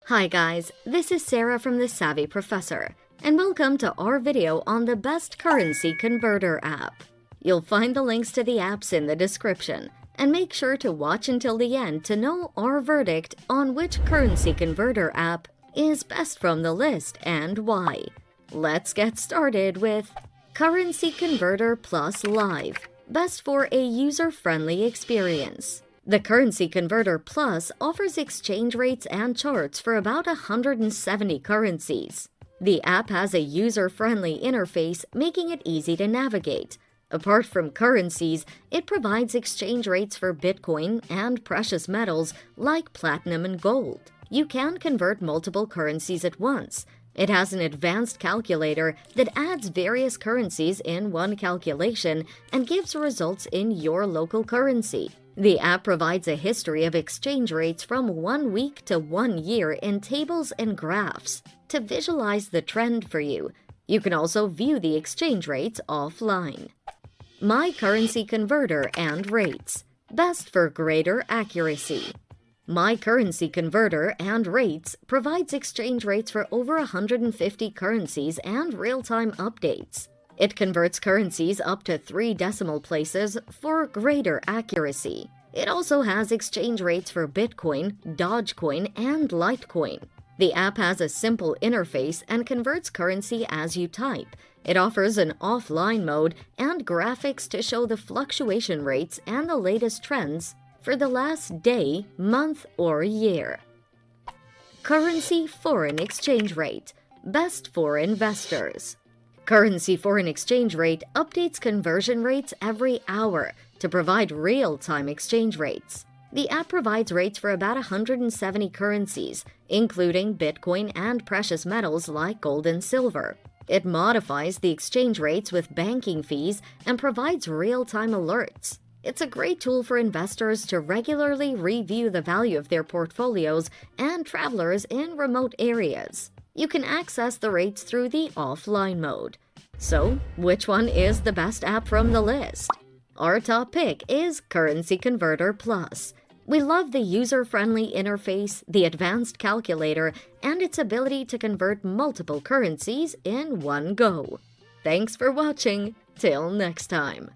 Hi guys, this is Sarah from The Savvy Professor, and welcome to our video on the best currency converter app. You'll find the links to the apps in the description, and make sure to watch until the end to know our verdict on which currency converter app is best from the list and why. Let's get started with Currency Converter Plus Live, best for a user-friendly experience. The Currency Converter Plus offers exchange rates and charts for about 170 currencies. The app has a user-friendly interface, making it easy to navigate. Apart from currencies, it provides exchange rates for Bitcoin and precious metals like platinum and gold. You can convert multiple currencies at once. It has an advanced calculator that adds various currencies in one calculation and gives results in your local currency. The app provides a history of exchange rates from 1 week to 1 year in tables and graphs to visualize the trend for you. You can also view the exchange rates offline. My Currency Converter and Rates, best for greater accuracy. My Currency Converter and Rates provides exchange rates for over 150 currencies and real-time updates. It converts currencies up to 3 decimal places for greater accuracy. It also has exchange rates for Bitcoin, Dogecoin, and Litecoin. The app has a simple interface and converts currency as you type. It offers an offline mode and graphics to show the fluctuation rates and the latest trends for the last day, month, or year. Currency Foreign Exchange Rate, best for investors. Currency Foreign Exchange Rate updates conversion rates every hour to provide real-time exchange rates. The app provides rates for about 170 currencies, including Bitcoin and precious metals like gold and silver. It modifies the exchange rates with banking fees and provides real-time alerts. It's a great tool for investors to regularly review the value of their portfolios and travelers in remote areas. You can access the rates through the offline mode. So, which one is the best app from the list? Our top pick is Currency Converter Plus. We love the user-friendly interface, the advanced calculator, and its ability to convert multiple currencies in one go. Thanks for watching. Till next time.